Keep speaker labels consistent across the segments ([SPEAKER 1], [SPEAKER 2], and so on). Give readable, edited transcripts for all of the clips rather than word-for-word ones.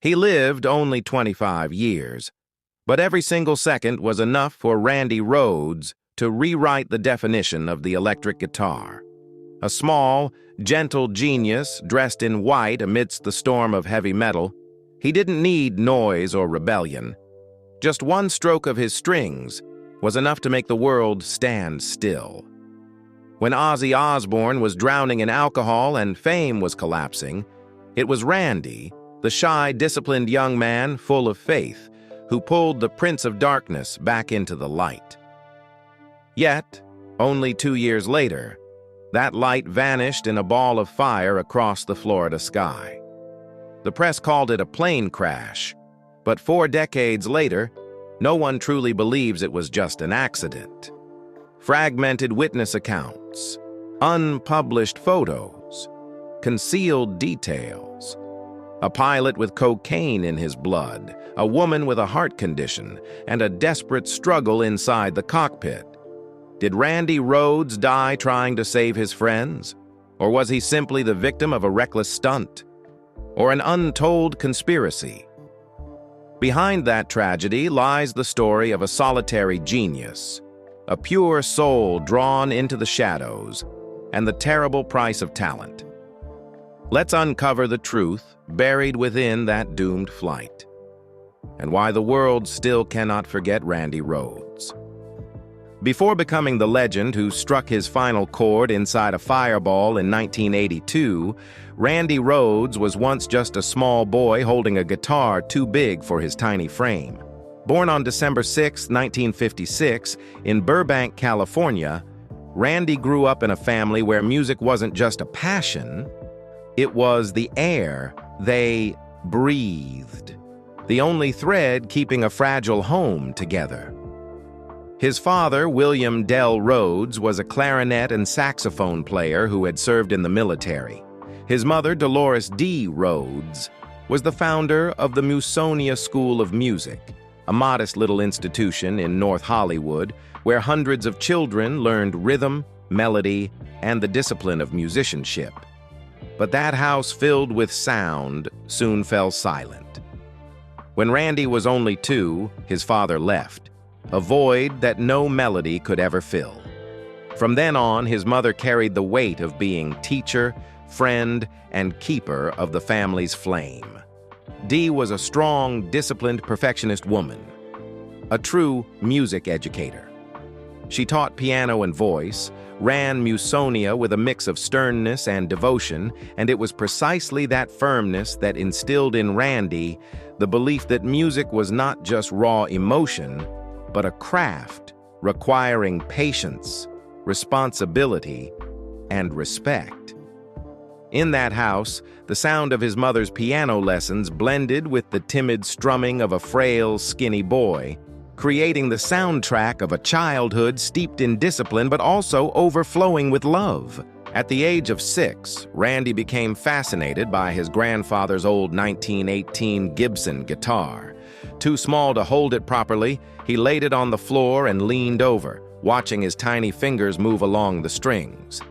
[SPEAKER 1] He lived only 25 years, but every single second was enough for Randy Rhoads to rewrite the definition of the electric guitar. A small, gentle genius dressed in white amidst the storm of heavy metal, he didn't need noise or rebellion. Just one stroke of his strings was enough to make the world stand still. When Ozzy Osbourne was drowning in alcohol and fame was collapsing, it was Randy, the shy, disciplined young man full of faith, who pulled the Prince of Darkness back into the light. Yet, only 2 years later, that light vanished in a ball of fire across the Florida sky. The press called it a plane crash, but 4 decades later, no one truly believes it was just an accident. Fragmented witness accounts, unpublished photos, concealed details. A pilot with cocaine in his blood, a woman with a heart condition, and a desperate struggle inside the cockpit. Did Randy Rhoads die trying to save his friends? Or was he simply the victim of a reckless stunt? Or an untold conspiracy? Behind that tragedy lies the story of a solitary genius, a pure soul drawn into the shadows, and the terrible price of talent. Let's uncover the truth buried within that doomed flight, and why the world still cannot forget Randy Rhoads. Before becoming the legend who struck his final chord inside a fireball in 1982, Randy Rhoads was once just a small boy holding a guitar too big for his tiny frame. Born on December 6, 1956, in Burbank, California, Randy grew up in a family where music wasn't just a passion, it was the air they breathed, the only thread keeping a fragile home together. His father, William Dell Rhoads, was a clarinet and saxophone player who had served in the military. His mother, Dolores D. Rhoads, was the founder of the Musonia School of Music, a modest little institution in North Hollywood where hundreds of children learned rhythm, melody, and the discipline of musicianship. But that house filled with sound soon fell silent. When Randy was only 2, his father left, a void that no melody could ever fill. From then on, his mother carried the weight of being teacher, friend, and keeper of the family's flame. Dee was a strong, disciplined, perfectionist woman, a true music educator. She taught piano and voice, ran Musonia with a mix of sternness and devotion, and it was precisely that firmness that instilled in Randy the belief that music was not just raw emotion, but a craft requiring patience, responsibility, and respect. In that house, the sound of his mother's piano lessons blended with the timid strumming of a frail, skinny boy, creating the soundtrack of a childhood steeped in discipline but also overflowing with love. At the age of 6, Randy became fascinated by his grandfather's old 1918 Gibson guitar. Too small to hold it properly, he laid it on the floor and leaned over, watching his tiny fingers move along the strings.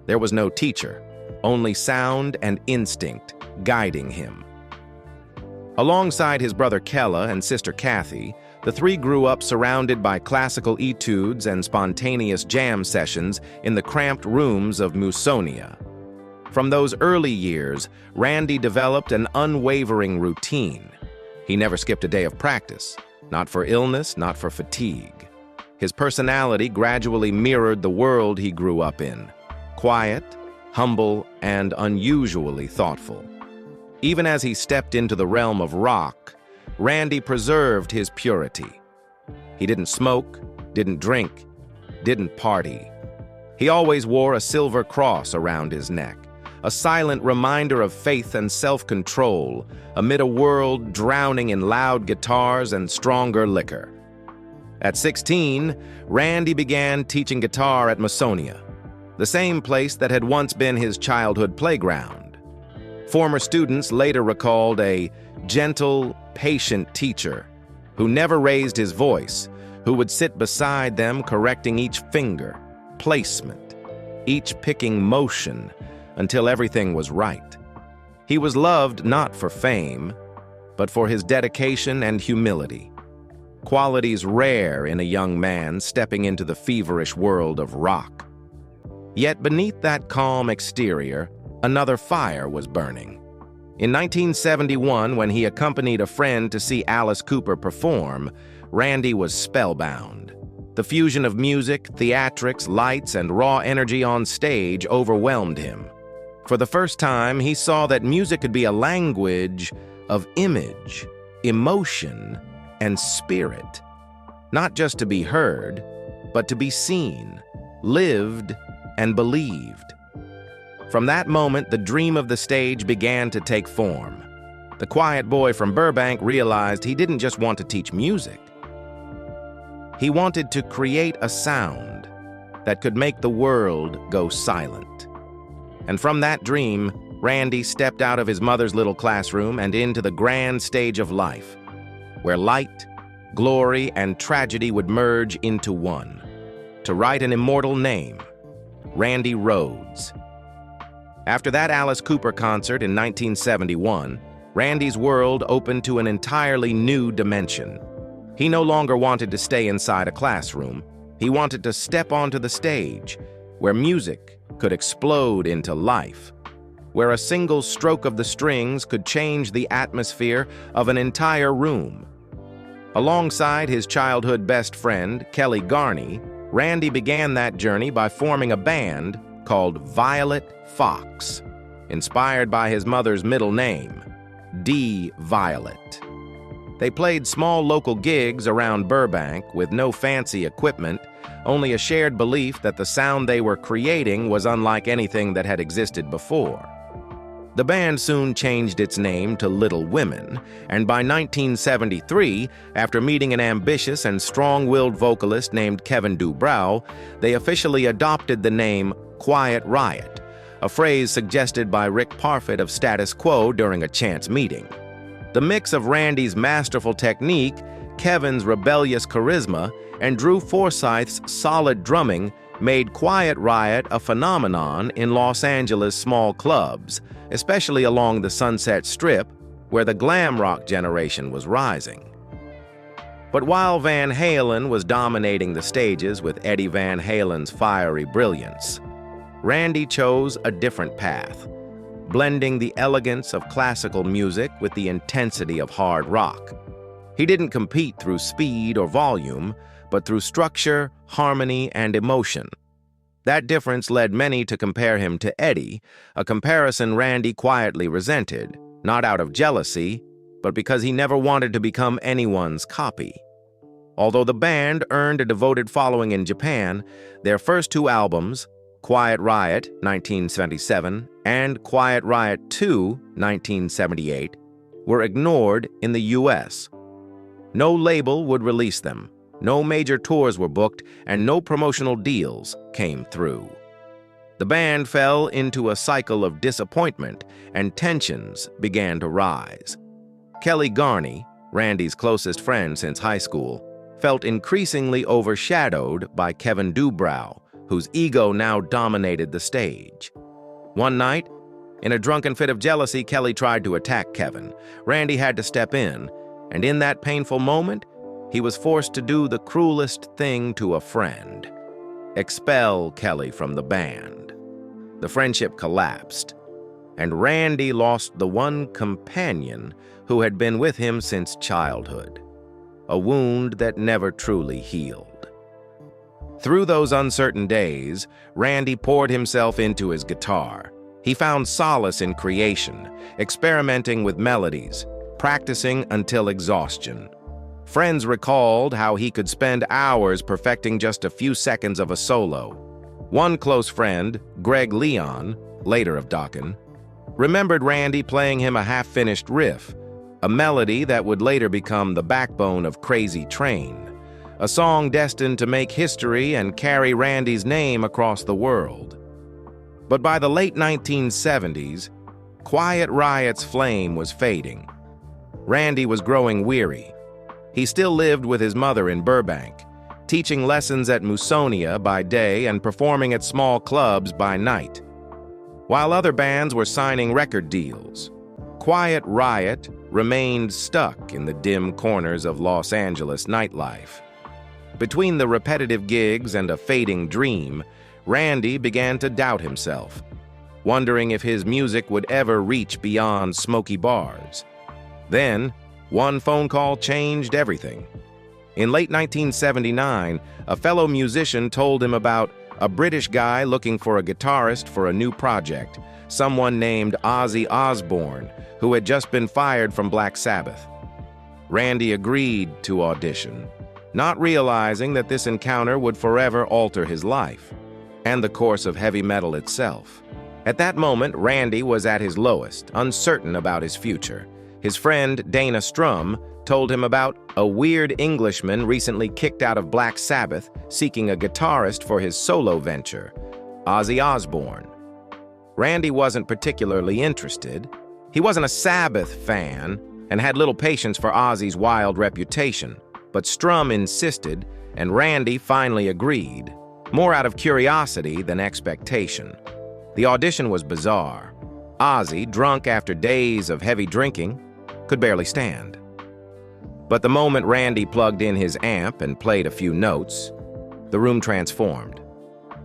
[SPEAKER 1] There was no teacher, only sound and instinct guiding him. Alongside his brother Kella and sister Kathy, the 3 grew up surrounded by classical etudes and spontaneous jam sessions in the cramped rooms of Musonia. From those early years, Randy developed an unwavering routine. He never skipped a day of practice, not for illness, not for fatigue. His personality gradually mirrored the world he grew up in, quiet, humble, and unusually thoughtful. Even as he stepped into the realm of rock, Randy preserved his purity. He didn't smoke, didn't drink, didn't party. He always wore a silver cross around his neck, a silent reminder of faith and self-control amid a world drowning in loud guitars and stronger liquor. At 16, Randy began teaching guitar at Musonia, the same place that had once been his childhood playground. Former students later recalled a gentle, patient teacher who never raised his voice, who would sit beside them correcting each finger, placement, each picking motion until everything was right. He was loved not for fame, but for his dedication and humility, qualities rare in a young man stepping into the feverish world of rock. Yet beneath that calm exterior, another fire was burning. In 1971, when he accompanied a friend to see Alice Cooper perform, Randy was spellbound. The fusion of music, theatrics, lights, and raw energy on stage overwhelmed him. For the first time, he saw that music could be a language of image, emotion, and spirit. Not just to be heard, but to be seen, lived, and believed. From that moment, the dream of the stage began to take form. The quiet boy from Burbank realized he didn't just want to teach music. He wanted to create a sound that could make the world go silent. And from that dream, Randy stepped out of his mother's little classroom and into the grand stage of life, where light, glory, and tragedy would merge into one, to write an immortal name, Randy Rhoads. After that Alice Cooper concert in 1971, Randy's world opened to an entirely new dimension. He no longer wanted to stay inside a classroom. He wanted to step onto the stage, where music could explode into life, where a single stroke of the strings could change the atmosphere of an entire room. Alongside his childhood best friend, Kelly Garney, Randy began that journey by forming a band called Violet Fox, inspired by his mother's middle name, D. Violet. They played small local gigs around Burbank with no fancy equipment, only a shared belief that the sound they were creating was unlike anything that had existed before. The band soon changed its name to Little Women, and by 1973, after meeting an ambitious and strong-willed vocalist named Kevin Dubrow, they officially adopted the name Quiet Riot, a phrase suggested by Rick Parfitt of Status Quo during a chance meeting. The mix of Randy's masterful technique, Kevin's rebellious charisma, and Drew Forsyth's solid drumming made Quiet Riot a phenomenon in Los Angeles' small clubs, especially along the Sunset Strip, where the glam rock generation was rising. But while Van Halen was dominating the stages with Eddie Van Halen's fiery brilliance, Randy chose a different path, blending the elegance of classical music with the intensity of hard rock. He didn't compete through speed or volume, but through structure, harmony, and emotion. That difference led many to compare him to Eddie, a comparison Randy quietly resented, not out of jealousy, but because he never wanted to become anyone's copy. Although the band earned a devoted following in Japan, their first two albums, Quiet Riot, 1977, and Quiet Riot 2, 1978, were ignored in the US. No label would release them, no major tours were booked, and no promotional deals came through. The band fell into a cycle of disappointment, and tensions began to rise. Kelly Garney, Randy's closest friend since high school, felt increasingly overshadowed by Kevin Dubrow, whose ego now dominated the stage. One night, in a drunken fit of jealousy, Kelly tried to attack Kevin. Randy had to step in, and in that painful moment, he was forced to do the cruelest thing to a friend: expel Kelly from the band. The friendship collapsed, and Randy lost the one companion who had been with him since childhood, a wound that never truly healed. Through those uncertain days, Randy poured himself into his guitar. He found solace in creation, experimenting with melodies, practicing until exhaustion. Friends recalled how he could spend hours perfecting just a few seconds of a solo. One close friend, Greg Leon, later of Dokken, remembered Randy playing him a half-finished riff, a melody that would later become the backbone of Crazy Train, a song destined to make history and carry Randy's name across the world. But by the late 1970s, Quiet Riot's flame was fading. Randy was growing weary. He still lived with his mother in Burbank, teaching lessons at Musonia by day and performing at small clubs by night. While other bands were signing record deals, Quiet Riot remained stuck in the dim corners of Los Angeles nightlife. Between the repetitive gigs and a fading dream, Randy began to doubt himself, wondering if his music would ever reach beyond smoky bars. Then, one phone call changed everything. In late 1979, a fellow musician told him about a British guy looking for a guitarist for a new project, someone named Ozzy Osbourne, who had just been fired from Black Sabbath. Randy agreed to audition, not realizing that this encounter would forever alter his life and the course of heavy metal itself. At that moment, Randy was at his lowest, uncertain about his future. His friend, Dana Strum, told him about a weird Englishman recently kicked out of Black Sabbath seeking a guitarist for his solo venture, Ozzy Osbourne. Randy wasn't particularly interested. He wasn't a Sabbath fan and had little patience for Ozzy's wild reputation, but Strum insisted, and Randy finally agreed, more out of curiosity than expectation. The audition was bizarre. Ozzy, drunk after days of heavy drinking, could barely stand. But the moment Randy plugged in his amp and played a few notes, the room transformed.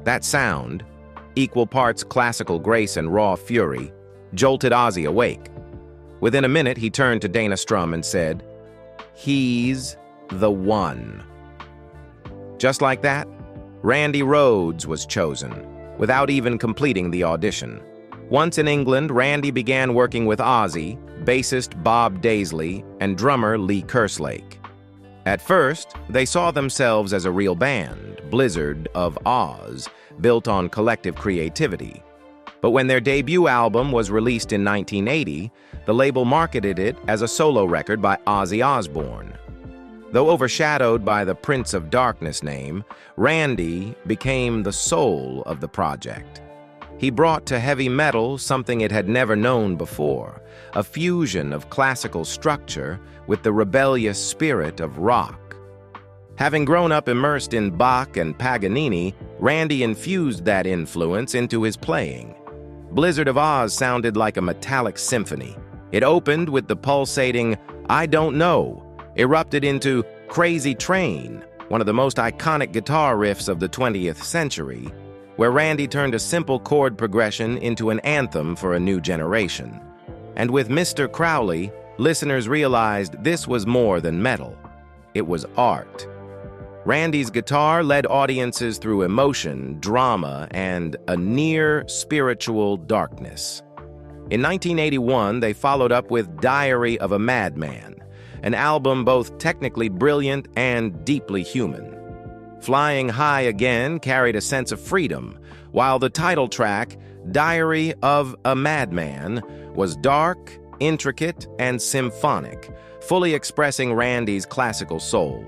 [SPEAKER 1] That sound, equal parts classical grace and raw fury, jolted Ozzy awake. Within a minute, he turned to Dana Strum and said, "He's the one." Just like that, Randy Rhoads was chosen, without even completing the audition. Once in England, Randy began working with Ozzy, bassist Bob Daisley, and drummer Lee Kerslake. At first, they saw themselves as a real band, Blizzard of Oz, built on collective creativity. But when their debut album was released in 1980, the label marketed it as a solo record by Ozzy Osbourne. Though overshadowed by the Prince of Darkness name, Randy became the soul of the project. He brought to heavy metal something it had never known before, a fusion of classical structure with the rebellious spirit of rock. Having grown up immersed in Bach and Paganini, Randy infused that influence into his playing. Blizzard of Oz sounded like a metallic symphony. It opened with the pulsating "I Don't Know," erupted into "Crazy Train," one of the most iconic guitar riffs of the 20th century, where Randy turned a simple chord progression into an anthem for a new generation. And with Mr. Crowley, listeners realized this was more than metal. It was art. Randy's guitar led audiences through emotion, drama, and a near-spiritual darkness. In 1981, they followed up with Diary of a Madman, an album both technically brilliant and deeply human. Flying High Again carried a sense of freedom, while the title track, Diary of a Madman, was dark, intricate, and symphonic, fully expressing Randy's classical soul.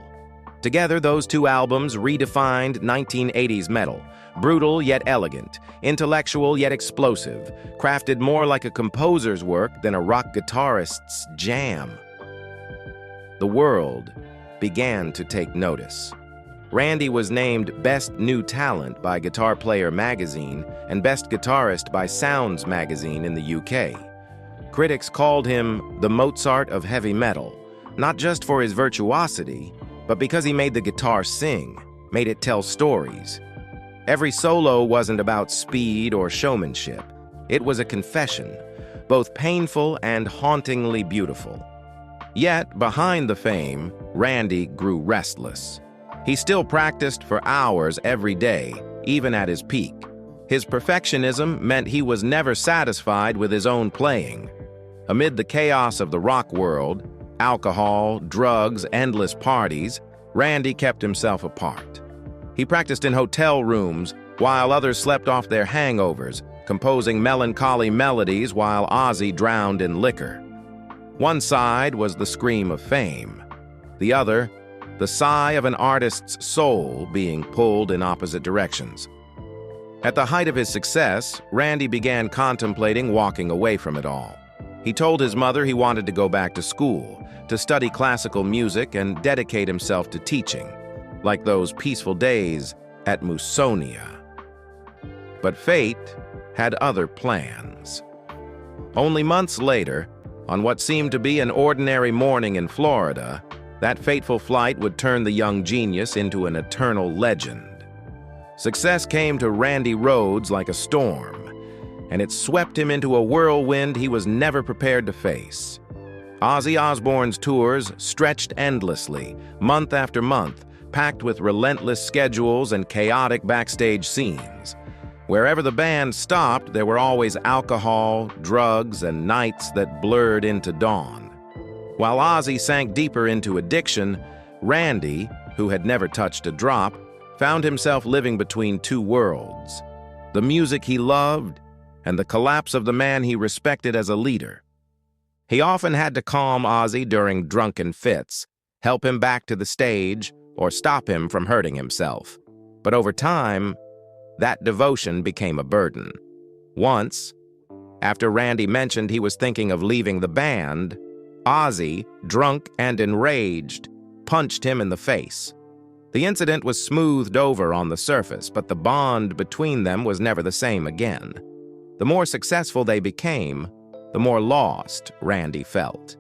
[SPEAKER 1] Together, those two albums redefined 1980s metal, brutal yet elegant, intellectual yet explosive, crafted more like a composer's work than a rock guitarist's jam. The world began to take notice. Randy was named Best New Talent by Guitar Player magazine and Best Guitarist by Sounds magazine in the UK. Critics called him the Mozart of heavy metal, not just for his virtuosity, but because he made the guitar sing, made it tell stories. Every solo wasn't about speed or showmanship. It was a confession, both painful and hauntingly beautiful. Yet, behind the fame, Randy grew restless. He still practiced for hours every day, even at his peak. His perfectionism meant he was never satisfied with his own playing. Amid the chaos of the rock world, alcohol, drugs, endless parties, Randy kept himself apart. He practiced in hotel rooms while others slept off their hangovers, composing melancholy melodies while Ozzy drowned in liquor. One side was the scream of fame. The other, the sigh of an artist's soul being pulled in opposite directions. At the height of his success, Randy began contemplating walking away from it all. He told his mother he wanted to go back to school, to study classical music and dedicate himself to teaching, like those peaceful days at Musonia. But fate had other plans. Only months later, On what seemed to be an ordinary morning in Florida, that fateful flight would turn the young genius into an eternal legend. Success came to Randy Rhoads like a storm, and it swept him into a whirlwind he was never prepared to face. Ozzy Osbourne's tours stretched endlessly, month after month, packed with relentless schedules and chaotic backstage scenes. Wherever the band stopped, there were always alcohol, drugs, and nights that blurred into dawn. While Ozzy sank deeper into addiction, Randy, who had never touched a drop, found himself living between two worlds: the music he loved and the collapse of the man he respected as a leader. He often had to calm Ozzy during drunken fits, help him back to the stage, or stop him from hurting himself. But over time, that devotion became a burden. Once, after Randy mentioned he was thinking of leaving the band, Ozzy, drunk and enraged, punched him in the face. The incident was smoothed over on the surface, but the bond between them was never the same again. The more successful they became, the more lost Randy felt.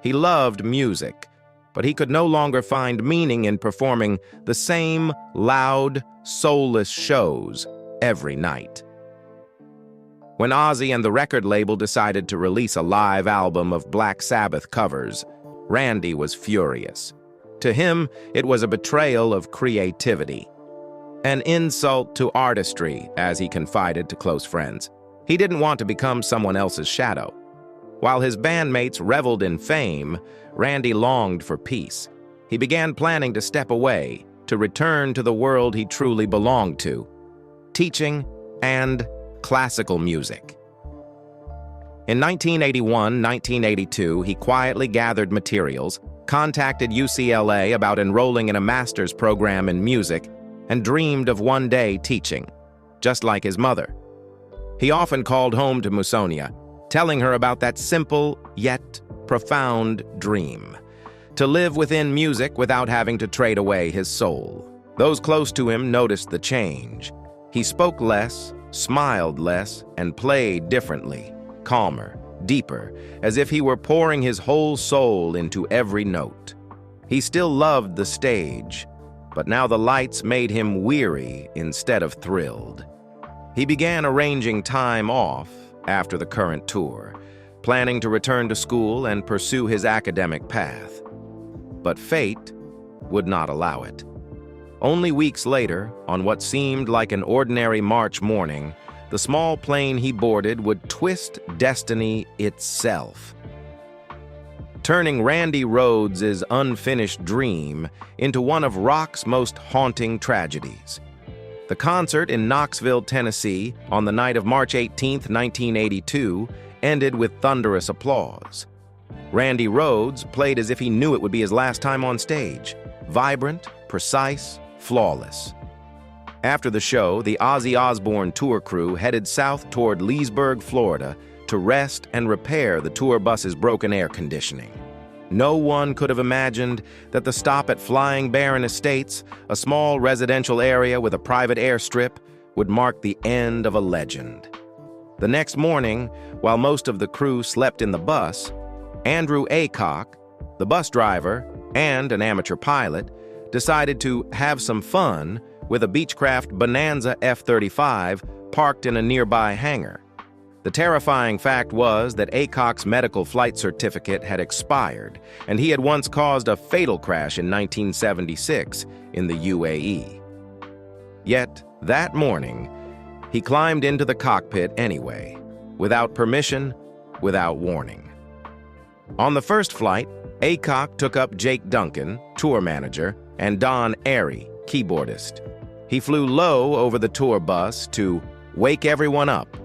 [SPEAKER 1] He loved music, but he could no longer find meaning in performing the same loud, soulless shows every night. When Ozzy and the record label decided to release a live album of Black Sabbath covers, Randy was furious. To him, it was a betrayal of creativity, an insult to artistry, as he confided to close friends. He didn't want to become someone else's shadow. While his bandmates reveled in fame, Randy longed for peace. He began planning to step away, to return to the world he truly belonged to: teaching and classical music. In 1981-1982, he quietly gathered materials, contacted UCLA about enrolling in a master's program in music, and dreamed of one day teaching, just like his mother. He often called home to Musonia, telling her about that simple yet profound dream: to live within music without having to trade away his soul. Those close to him noticed the change. He spoke less, smiled less, and played differently, calmer, deeper, as if he were pouring his whole soul into every note. He still loved the stage, but now the lights made him weary instead of thrilled. He began arranging time off after the current tour, planning to return to school and pursue his academic path. But fate would not allow it. Only weeks later, on what seemed like an ordinary March morning, the small plane he boarded would twist destiny itself, turning Randy Rhoads' unfinished dream into one of rock's most haunting tragedies. The concert in Knoxville, Tennessee, on the night of March 18, 1982, ended with thunderous applause. Randy Rhoads played as if he knew it would be his last time on stage, vibrant, precise, flawless. After the show, the Ozzy Osbourne tour crew headed south toward Leesburg, Florida, to rest and repair the tour bus's broken air conditioning. No one could have imagined that the stop at Flying Baron Estates, a small residential area with a private airstrip, would mark the end of a legend. The next morning, while most of the crew slept in the bus, Andrew Aycock, the bus driver and an amateur pilot, decided to have some fun with a Beechcraft Bonanza F-35 parked in a nearby hangar. The terrifying fact was that Aycock's medical flight certificate had expired, and he had once caused a fatal crash in 1976 in the UAE. Yet, that morning, he climbed into the cockpit anyway, without permission, without warning. On the first flight, Aycock took up Jake Duncan, tour manager, and Don Airy, keyboardist. He flew low over the tour bus to wake everyone up,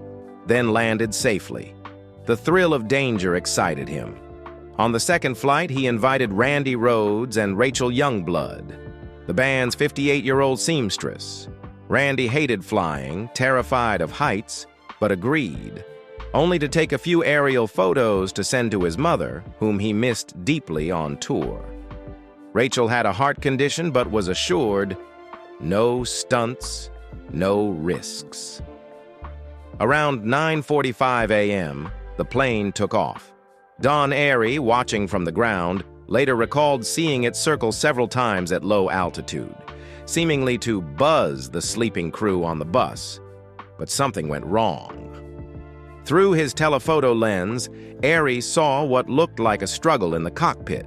[SPEAKER 1] then landed safely. The thrill of danger excited him. On the second flight, he invited Randy Rhoads and Rachel Youngblood, the band's 58-year-old seamstress. Randy hated flying, terrified of heights, but agreed, only to take a few aerial photos to send to his mother, whom he missed deeply on tour. Rachel had a heart condition but was assured, no stunts, no risks. Around 9:45 a.m., the plane took off. Don Airy, watching from the ground, later recalled seeing it circle several times at low altitude, seemingly to buzz the sleeping crew on the bus. But something went wrong. Through his telephoto lens, Airy saw what looked like a struggle in the cockpit.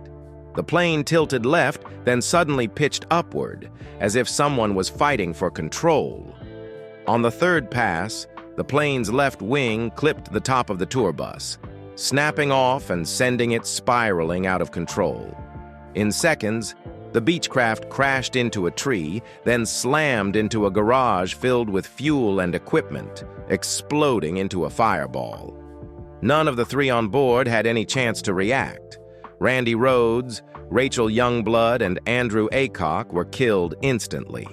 [SPEAKER 1] The plane tilted left, then suddenly pitched upward, as if someone was fighting for control. On the third pass, the plane's left wing clipped the top of the tour bus, snapping off and sending it spiraling out of control. In seconds, the Beechcraft crashed into a tree, then slammed into a garage filled with fuel and equipment, exploding into a fireball. None of the three on board had any chance to react. Randy Rhoads, Rachel Youngblood, and Andrew Aycock were killed instantly.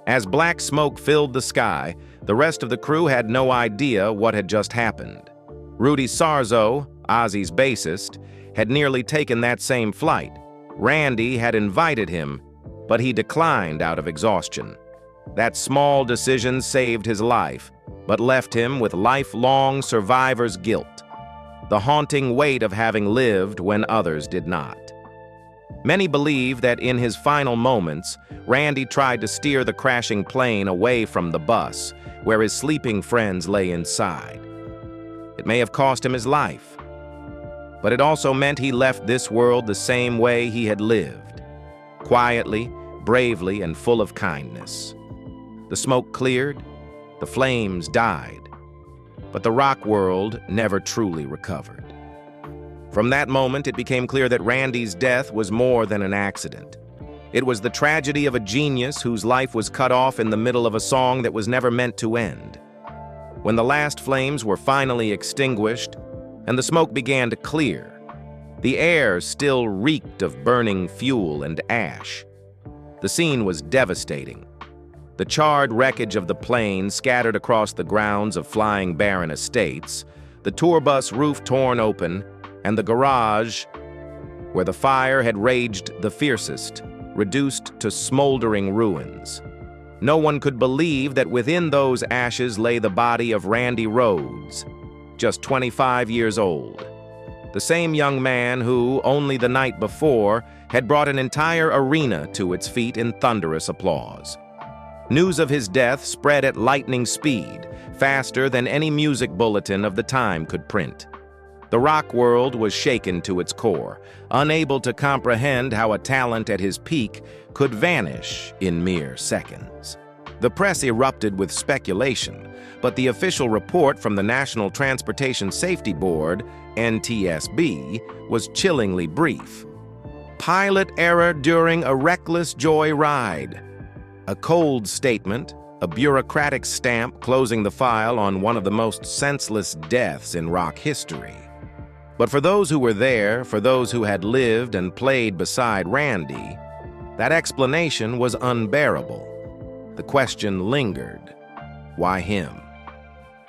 [SPEAKER 1] As black smoke filled the sky, the rest of the crew had no idea what had just happened. Rudy Sarzo, Ozzy's bassist, had nearly taken that same flight. Randy had invited him, but he declined out of exhaustion. That small decision saved his life, but left him with lifelong survivor's guilt, the haunting weight of having lived when others did not. Many believe that in his final moments, Randy tried to steer the crashing plane away from the bus, where his sleeping friends lay inside. It may have cost him his life, but it also meant he left this world the same way he had lived, quietly, bravely, and full of kindness. The smoke cleared, the flames died, but the rock world never truly recovered. From that moment, it became clear that Randy's death was more than an accident. It was the tragedy of a genius whose life was cut off in the middle of a song that was never meant to end. When the last flames were finally extinguished and the smoke began to clear, the air still reeked of burning fuel and ash. The scene was devastating. The charred wreckage of the plane scattered across the grounds of flying Barron Estates, the tour bus roof torn open, and the garage, where the fire had raged the fiercest, reduced to smoldering ruins. No one could believe that within those ashes lay the body of Randy Rhoads, just 25 years old. The same young man who, only the night before, had brought an entire arena to its feet in thunderous applause. News of his death spread at lightning speed, faster than any music bulletin of the time could print. The rock world was shaken to its core, unable to comprehend how a talent at his peak could vanish in mere seconds. The press erupted with speculation, but the official report from the National Transportation Safety Board, NTSB, was chillingly brief. Pilot error during a reckless joy ride. A cold statement, a bureaucratic stamp closing the file on one of the most senseless deaths in rock history. But for those who were there, for those who had lived and played beside Randy, that explanation was unbearable. The question lingered. Why him?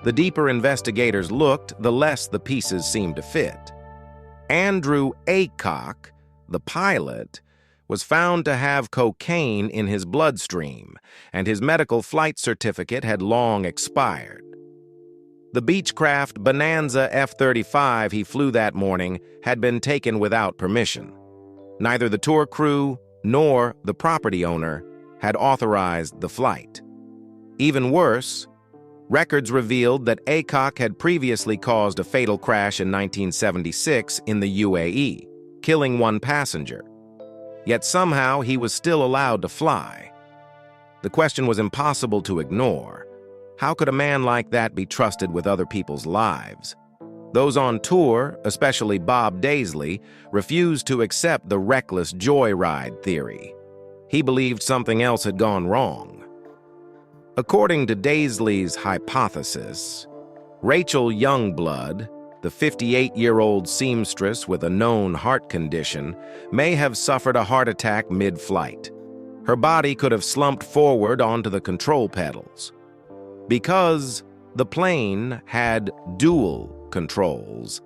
[SPEAKER 1] The deeper investigators looked, the less the pieces seemed to fit. Andrew Aycock, the pilot, was found to have cocaine in his bloodstream, and his medical flight certificate had long expired. The Beechcraft Bonanza F-35 he flew that morning had been taken without permission. Neither the tour crew nor the property owner had authorized the flight. Even worse, records revealed that Aycock had previously caused a fatal crash in 1976 in the UAE, killing one passenger. Yet somehow he was still allowed to fly. The question was impossible to ignore. How could a man like that be trusted with other people's lives? Those on tour, especially Bob Daisley, refused to accept the reckless joyride theory. He believed something else had gone wrong. According to Daisley's hypothesis, Rachel Youngblood, the 58-year-old seamstress with a known heart condition, may have suffered a heart attack mid-flight. Her body could have slumped forward onto the control pedals. Because the plane had dual controls,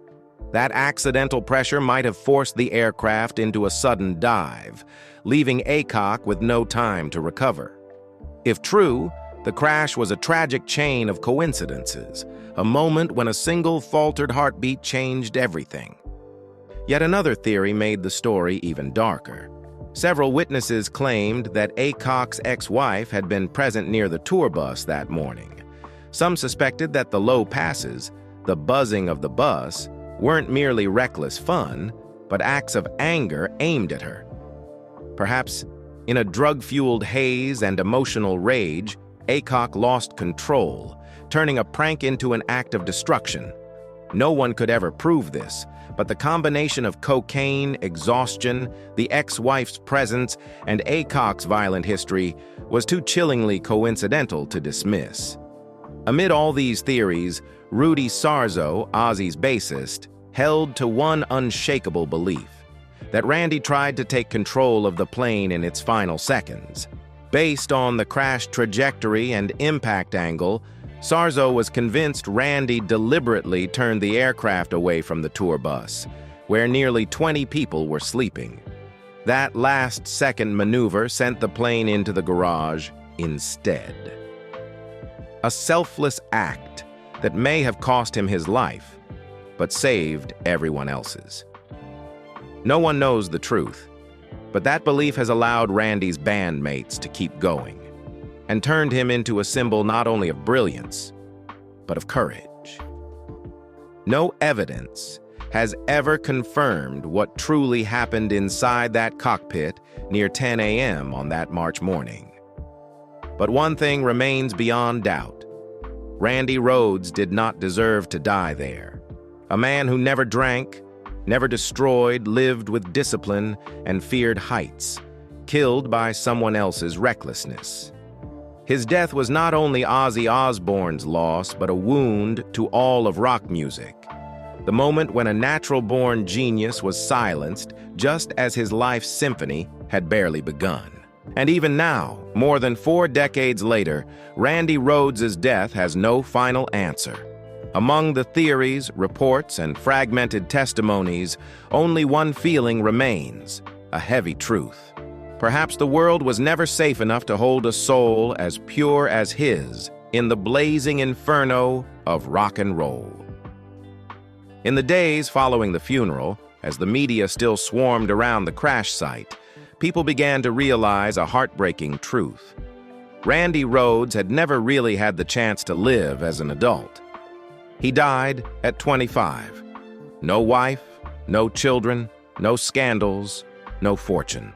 [SPEAKER 1] that accidental pressure might have forced the aircraft into a sudden dive, leaving Aycock with no time to recover. If true, the crash was a tragic chain of coincidences, a moment when a single faltered heartbeat changed everything. Yet another theory made the story even darker. Several witnesses claimed that Aycock's ex-wife had been present near the tour bus that morning. Some suspected that the low passes, the buzzing of the bus, weren't merely reckless fun, but acts of anger aimed at her. Perhaps, in a drug-fueled haze and emotional rage, Aycock lost control, turning a prank into an act of destruction. No one could ever prove this, but the combination of cocaine, exhaustion, the ex-wife's presence, and Aycock's violent history was too chillingly coincidental to dismiss. Amid all these theories, Rudy Sarzo, Ozzy's bassist, held to one unshakable belief: that Randy tried to take control of the plane in its final seconds. Based on the crash trajectory and impact angle, Sarzo was convinced Randy deliberately turned the aircraft away from the tour bus, where nearly 20 people were sleeping. That last-second maneuver sent the plane into the garage instead. A selfless act that may have cost him his life, but saved everyone else's. No one knows the truth, but that belief has allowed Randy's bandmates to keep going, and turned him into a symbol not only of brilliance, but of courage. No evidence has ever confirmed what truly happened inside that cockpit near 10 a.m. on that March morning. But one thing remains beyond doubt. Randy Rhoads did not deserve to die there. A man who never drank, never destroyed, lived with discipline, and feared heights, killed by someone else's recklessness. His death was not only Ozzy Osbourne's loss, but a wound to all of rock music. The moment when a natural-born genius was silenced, just as his life's symphony had barely begun. And even now, more than 4 decades later, Randy Rhoads' death has no final answer. Among the theories, reports, and fragmented testimonies, only one feeling remains: a heavy truth. Perhaps the world was never safe enough to hold a soul as pure as his in the blazing inferno of rock and roll. In the days following the funeral, as the media still swarmed around the crash site, people began to realize a heartbreaking truth. Randy Rhoads had never really had the chance to live as an adult. He died at 25. No wife, no children, no scandals, no fortune.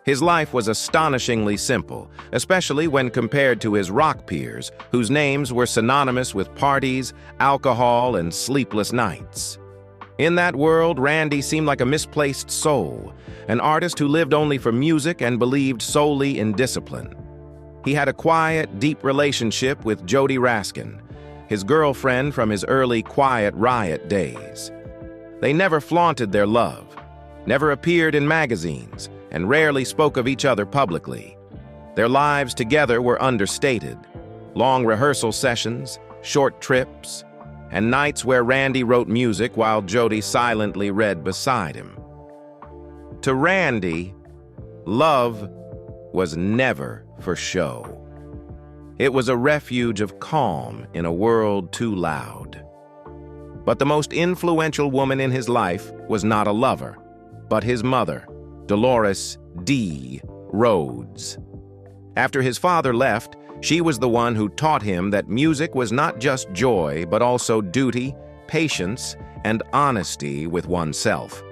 [SPEAKER 1] His life was astonishingly simple, especially when compared to his rock peers, whose names were synonymous with parties, alcohol, and sleepless nights. In that world, Randy seemed like a misplaced soul, an artist who lived only for music and believed solely in discipline. He had a quiet, deep relationship with Jody Raskin, his girlfriend from his early quiet Riot days. They never flaunted their love, never appeared in magazines, and rarely spoke of each other publicly. Their lives together were understated: long rehearsal sessions, short trips, and nights where Randy wrote music while Jody silently read beside him. To Randy, love was never for show. It was a refuge of calm in a world too loud. But the most influential woman in his life was not a lover, but his mother, Dolores D. Rhoads. After his father left, she was the one who taught him that music was not just joy, but also duty, patience, and honesty with oneself.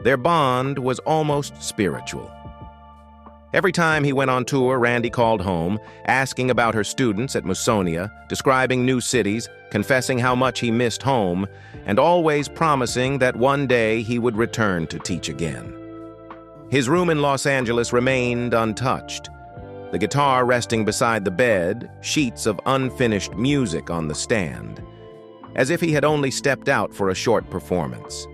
[SPEAKER 1] Their bond was almost spiritual. Every time he went on tour, Randy called home, asking about her students at Musonia, describing new cities, confessing how much he missed home, and always promising that one day he would return to teach again. His room in Los Angeles remained untouched. The guitar resting beside the bed, sheets of unfinished music on the stand, as if he had only stepped out for a short performance.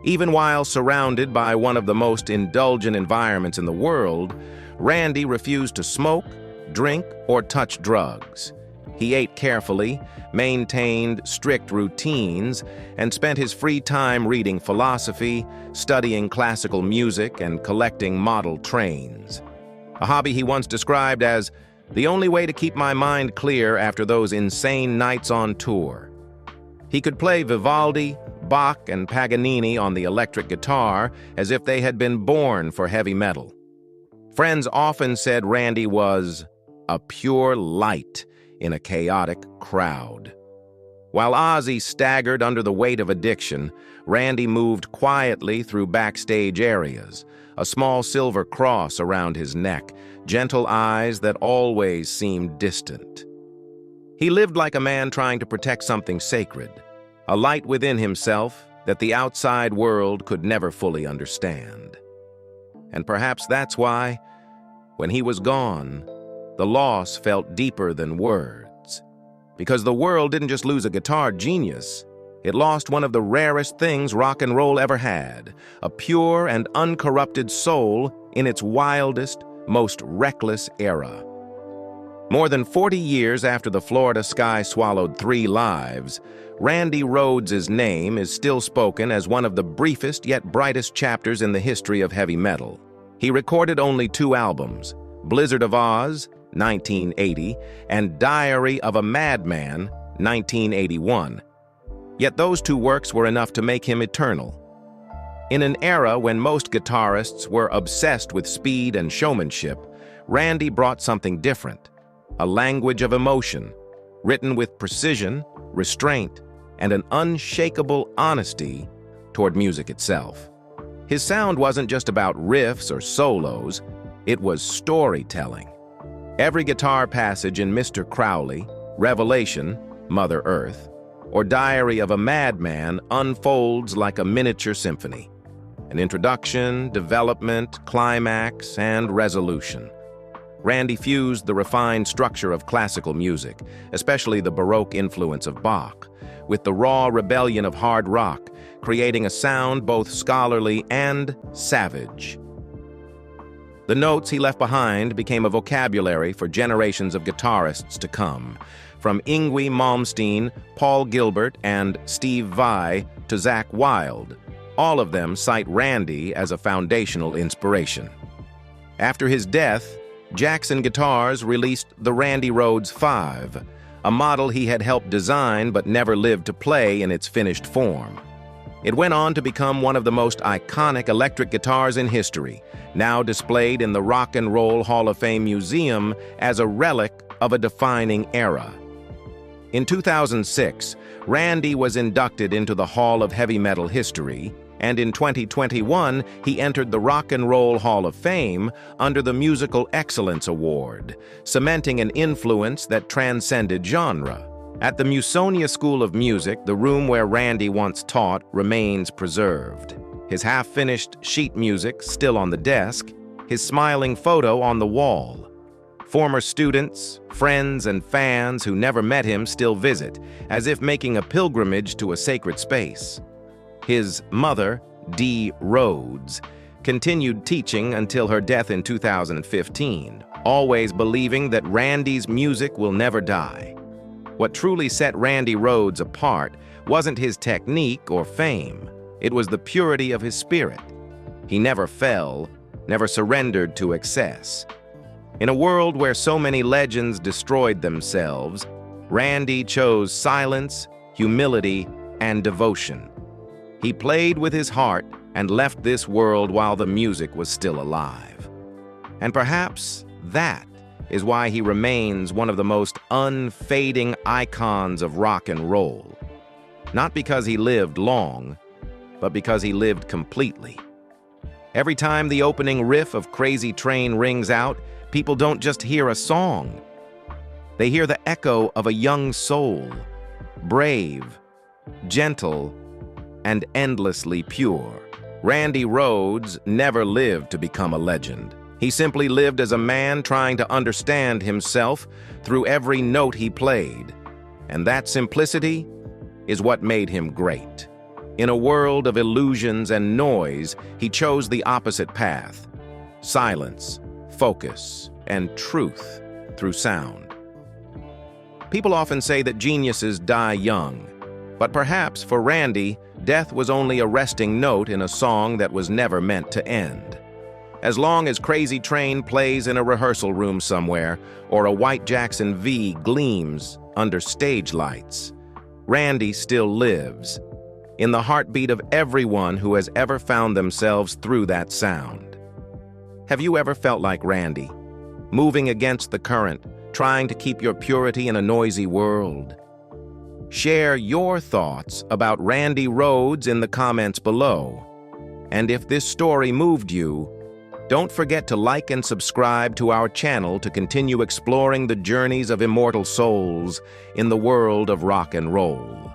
[SPEAKER 1] Even while surrounded by one of the most indulgent environments in the world, Randy refused to smoke, drink, or touch drugs. He ate carefully, maintained strict routines, and spent his free time reading philosophy, studying classical music, and collecting model trains. A hobby he once described as the only way to keep my mind clear after those insane nights on tour. He could play Vivaldi, Bach, and Paganini on the electric guitar as if they had been born for heavy metal. Friends often said Randy was a pure light in a chaotic crowd. While Ozzy staggered under the weight of addiction, Randy moved quietly through backstage areas, a small silver cross around his neck, gentle eyes that always seemed distant. He lived like a man trying to protect something sacred, a light within himself that the outside world could never fully understand. And perhaps that's why, when he was gone, the loss felt deeper than words. Because the world didn't just lose a guitar genius, it lost one of the rarest things rock and roll ever had, a pure and uncorrupted soul in its wildest, most reckless era. More than 40 years after the Florida sky swallowed 3 lives, Randy Rhoads' name is still spoken as one of the briefest yet brightest chapters in the history of heavy metal. He recorded only 2 albums, Blizzard of Oz, 1980, and Diary of a Madman, 1981. Yet those 2 works were enough to make him eternal. In an era when most guitarists were obsessed with speed and showmanship, Randy brought something different, a language of emotion, written with precision, restraint, and an unshakable honesty toward music itself. His sound wasn't just about riffs or solos, it was storytelling. Every guitar passage in Mr. Crowley, Revelation, Mother Earth, or Diary of a Madman unfolds like a miniature symphony. An introduction, development, climax, and resolution. Randy fused the refined structure of classical music, especially the Baroque influence of Bach, with the raw rebellion of hard rock, creating a sound both scholarly and savage. The notes he left behind became a vocabulary for generations of guitarists to come, from Yngwie Malmsteen, Paul Gilbert, and Steve Vai to Zakk Wylde. All of them cite Randy as a foundational inspiration. After his death, Jackson Guitars released the Randy Rhoads 5, a model he had helped design but never lived to play in its finished form. It went on to become one of the most iconic electric guitars in history, now displayed in the Rock and Roll Hall of Fame Museum as a relic of a defining era. In 2006, Randy was inducted into the Hall of Heavy Metal History, and in 2021, he entered the Rock and Roll Hall of Fame under the Musical Excellence Award, cementing an influence that transcended genre. At the Musonia School of Music, the room where Randy once taught remains preserved. His half-finished sheet music still on the desk, his smiling photo on the wall. Former students, friends, and fans who never met him still visit, as if making a pilgrimage to a sacred space. His mother, Dee Rhoads, continued teaching until her death in 2015, always believing that Randy's music will never die. What truly set Randy Rhoads apart wasn't his technique or fame. It was the purity of his spirit. He never fell, never surrendered to excess. In a world where so many legends destroyed themselves, Randy chose silence, humility, and devotion. He played with his heart and left this world while the music was still alive. And perhaps that is why he remains one of the most unfading icons of rock and roll. Not because he lived long, but because he lived completely. Every time the opening riff of Crazy Train rings out, people don't just hear a song. They hear the echo of a young soul, brave, gentle, and endlessly pure. Randy Rhoads never lived to become a legend. He simply lived as a man trying to understand himself through every note he played. And that simplicity is what made him great. In a world of illusions and noise, he chose the opposite path: silence, focus, and truth through sound. People often say that geniuses die young, but perhaps for Randy, death was only a resting note in a song that was never meant to end. As long as Crazy Train plays in a rehearsal room somewhere, or a white Jackson V gleams under stage lights, Randy still lives, in the heartbeat of everyone who has ever found themselves through that sound. Have you ever felt like Randy, moving against the current, trying to keep your purity in a noisy world? Share your thoughts about Randy Rhoads in the comments below. And if this story moved you, don't forget to like and subscribe to our channel to continue exploring the journeys of immortal souls in the world of rock and roll.